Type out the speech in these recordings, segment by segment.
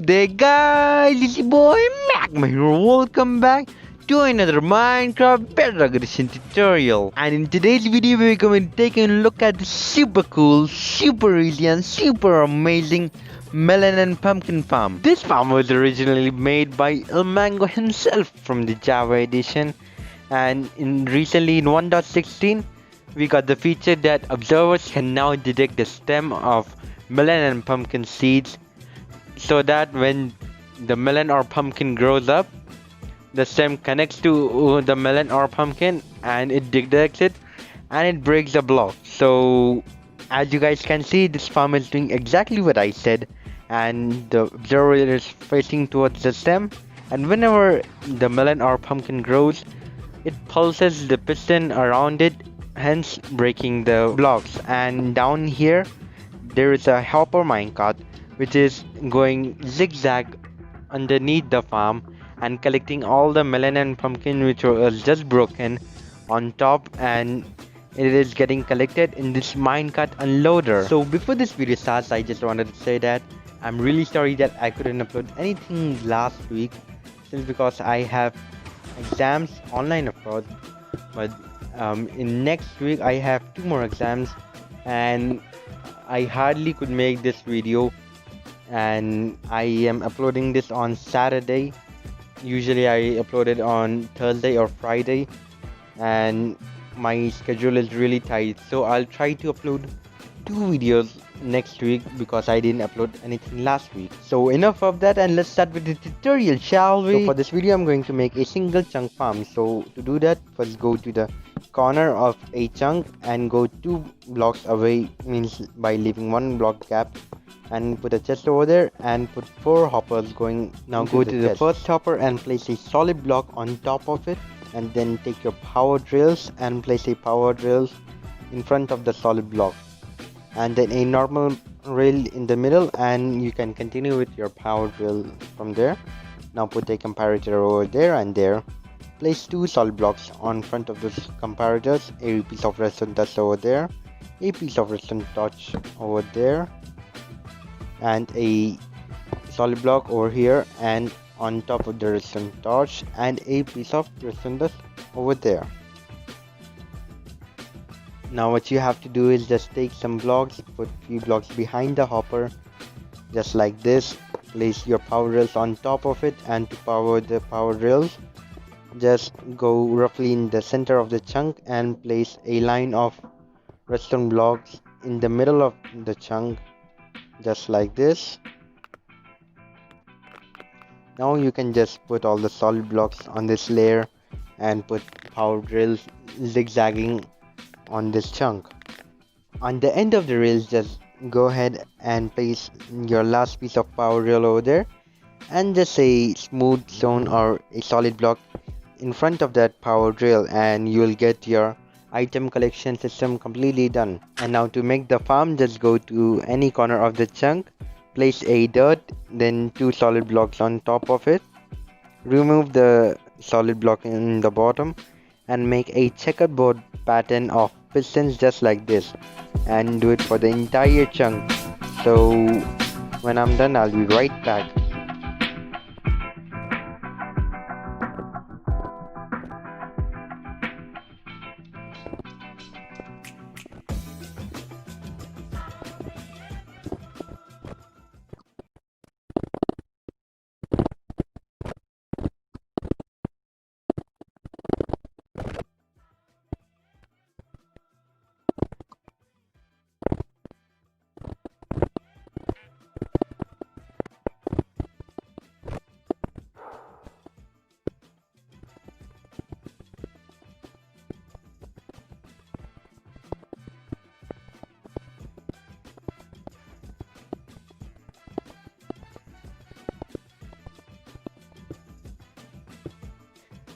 there guys, it's your boy Mac here. Welcome back to another Minecraft Bedrock edition tutorial. And in today's video we're going to take a look at the super cool, super easy and super amazing melon and pumpkin farm. This farm was originally made by ilmango himself from the Java edition, and recently in 1.16 we got the feature that observers can now detect the stem of melon and pumpkin seeds, so that when the melon or pumpkin grows up, the stem connects to the melon or pumpkin and it detects it and it breaks the block. So as you guys can see, this farm is doing exactly what I said, and the observer is facing towards the stem, and whenever the melon or pumpkin grows, it pulses the piston around it, hence breaking the blocks. And down here there is a hopper minecart which is going zigzag underneath the farm and collecting all the melon and pumpkin which was just broken on top, and it is getting collected in this minecart unloader. So before this video starts, I just wanted to say that I'm really sorry that I couldn't upload anything last week, since because I have exams online, of course, but in next week I have 2 more exams and I hardly could make this video, and I am uploading this on Saturday. Usually I upload it on Thursday or Friday, and my schedule is really tight, so I'll try to upload 2 videos next week because I didn't upload anything last week. So enough of that, and let's start with the tutorial, shall we? So for this video I'm going to make a single chunk farm. So to do that, first go to the corner of a chunk and go 2 blocks away, means by leaving 1 block gap, and put a chest over there and put 4 hoppers going. Now go to the first hopper and place a solid block on top of it, and then take your power drills and place a power drills in front of the solid block, and then a normal rail in the middle, and you can continue with your power drill from there. Now put a comparator over there and there. Place 2 solid blocks on front of those comparators, a piece of redstone dust over there, a piece of redstone torch over there, and a solid block over here and on top of the redstone torch, and a piece of redstone dust over there. Now what you have to do is just take some blocks, put few blocks behind the hopper, just like this. Place your power rails on top of it, and to power the power rails, just go roughly in the center of the chunk and place a line of redstone blocks in the middle of the chunk, just like this. Now you can just put all the solid blocks on this layer and put power drills zigzagging on this chunk. On the end of the rails, just go ahead and place your last piece of power rail over there, and just a smooth stone or a solid block in front of that power drill, and you will get your item collection system completely done. And now to make the farm, just go to any corner of the chunk, place a dirt, then 2 solid blocks on top of it, remove the solid block in the bottom, and make a checkerboard pattern of pistons just like this, and do it for the entire chunk. So when I'm done, I'll be right back.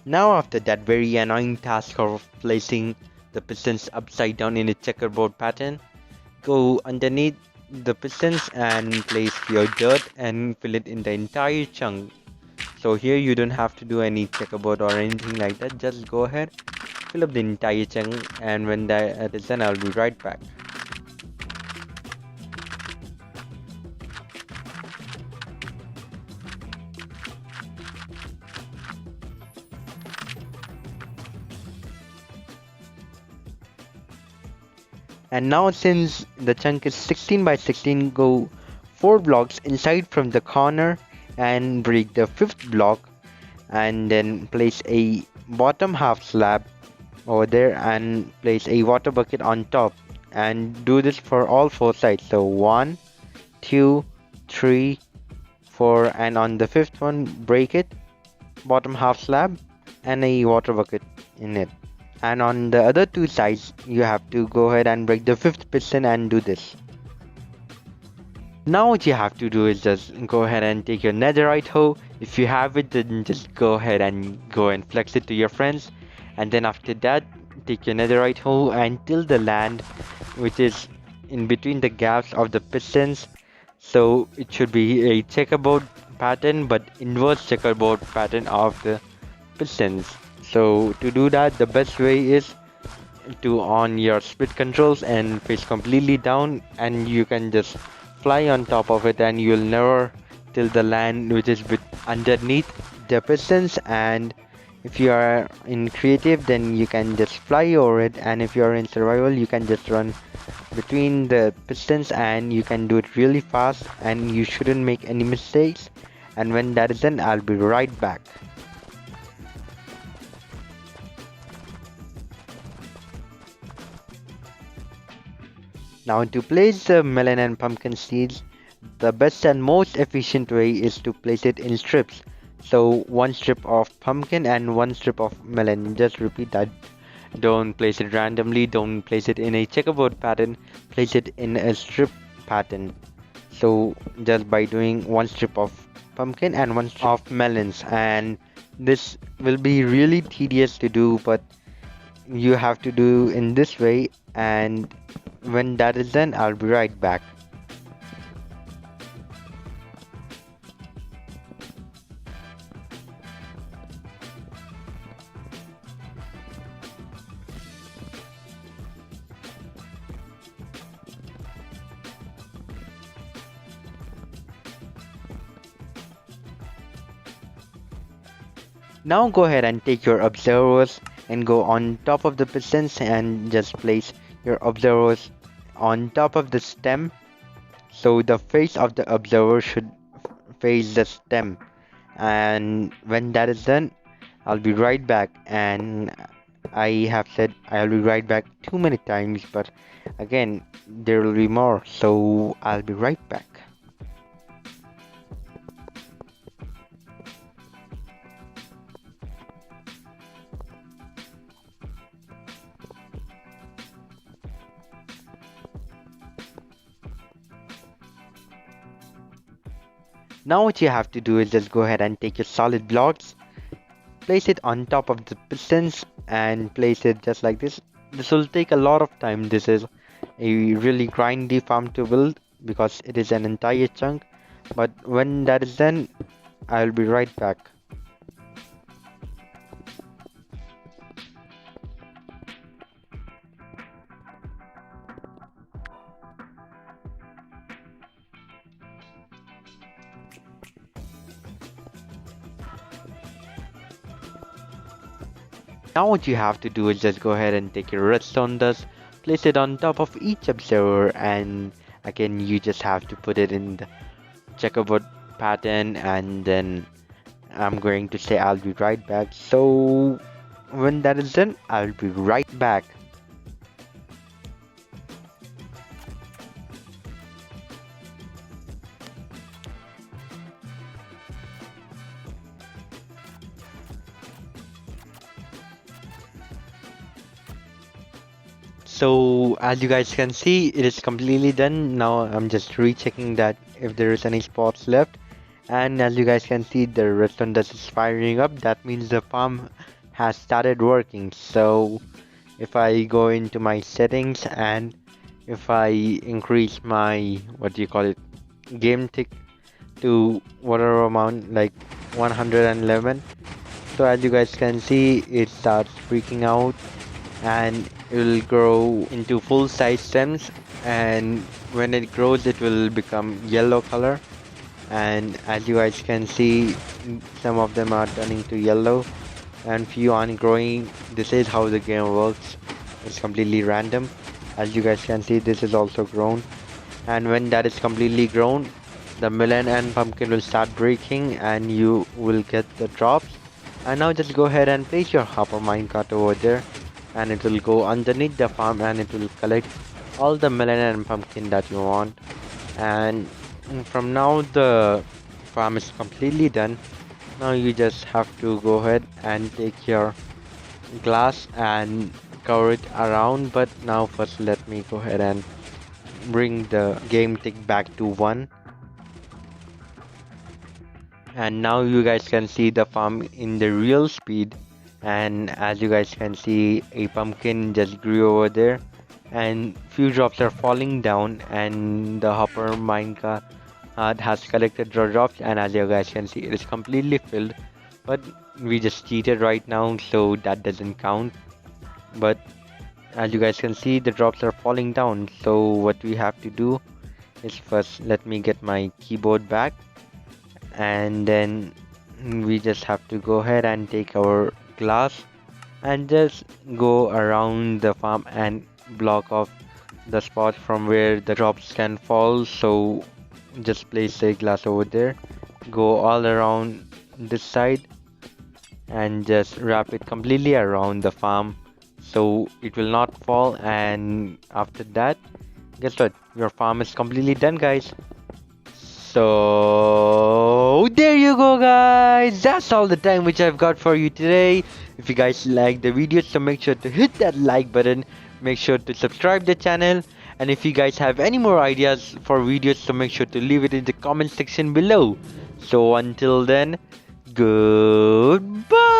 Now after that very annoying task of placing the pistons upside down in a checkerboard pattern, go underneath the pistons and place your dirt and fill it in the entire chunk. So here you don't have to do any checkerboard or anything like that, just go ahead, fill up the entire chunk, and when that is done, I'll be right back. And now since the chunk is 16 by 16, go 4 blocks inside from the corner and break the 5th block, and then place a bottom half slab over there and place a water bucket on top, and do this for all 4 sides. So 1, 2, 3, 4, and on the 5th one break it, bottom half slab and a water bucket in it. And on the other 2 sides you have to go ahead and break the 5th piston and do this. Now what you have to do is just go ahead and take your netherite hoe. If you have it, then just go ahead and go and flex it to your friends. And then after that, take your netherite hoe and till the land which is in between the gaps of the pistons. So it should be a checkerboard pattern, but inverse checkerboard pattern of the pistons. So to do that, the best way is to on your split controls and face completely down, and you can just fly on top of it, and you'll never till the land which is underneath the pistons. And if you are in creative, then you can just fly over it, and if you are in survival, you can just run between the pistons, and you can do it really fast and you shouldn't make any mistakes. And when that is done, I'll be right back. Now to place the melon and pumpkin seeds, the best and most efficient way is to place it in strips. So 1 strip of pumpkin and 1 strip of melon. Just repeat that. Don't place it randomly, don't place it in a checkerboard pattern, place it in a strip pattern. So just by doing 1 strip of pumpkin and 1 strip of melons, and this will be really tedious to do, but you have to do in this way, and when that is done, I'll be right back. Now go ahead and take your observers and go on top of the pistons and just place your observers on top of the stem. So the face of the observer should face the stem. And when that is done, I'll be right back. And I have said I'll be right back too many times, but again, there will be more. So I'll be right back. Now what you have to do is just go ahead and take your solid blocks, place it on top of the pistons and place it just like this. This will take a lot of time. This is a really grindy farm to build because it is an entire chunk, but when that is done, I'll be right back. Now what you have to do is just go ahead and take your redstone dust, place it on top of each observer, and again you just have to put it in the checkerboard pattern, and then I'm going to say I'll be right back. So when that is done, I'll be right back. So as you guys can see, it is completely done. Now I'm just rechecking that if there is any spots left, and as you guys can see, the redstone dust is firing up. That means the farm has started working. So if I go into my settings and if I increase my, what do you call it, game tick to whatever amount, like 111, so as you guys can see, it starts freaking out and it will grow into full size stems, and when it grows it will become yellow color, and as you guys can see, some of them are turning to yellow and few aren't growing. This is how the game works. It's completely random. As you guys can see, this is also grown, and when that is completely grown, the melon and pumpkin will start breaking and you will get the drops. And now just go ahead and place your hopper minecart over there, and it will go underneath the farm and it will collect all the melon and pumpkin that you want. And from now the farm is completely done. Now you just have to go ahead and take your glass and cover it around. But now first let me go ahead and bring the game tick back to 1. And now you guys can see the farm in the real speed. And as you guys can see, a pumpkin just grew over there and few drops are falling down, and the hopper minecart has collected the drops, and as you guys can see, it is completely filled. But we just cheated right now, so that doesn't count. But as you guys can see, the drops are falling down, so what we have to do is first let me get my keyboard back, and then we just have to go ahead and take our glass and just go around the farm and block off the spot from where the drops can fall. So just place a glass over there, go all around this side, and just wrap it completely around the farm so it will not fall. And after that, guess what, your farm is completely done, guys. So there you go, guys, that's all the time which I've got for you today. If you guys like the video, so make sure to hit that like button, make sure to subscribe the channel, and if you guys have any more ideas for videos, so make sure to leave it in the comment section below. So until then, goodbye.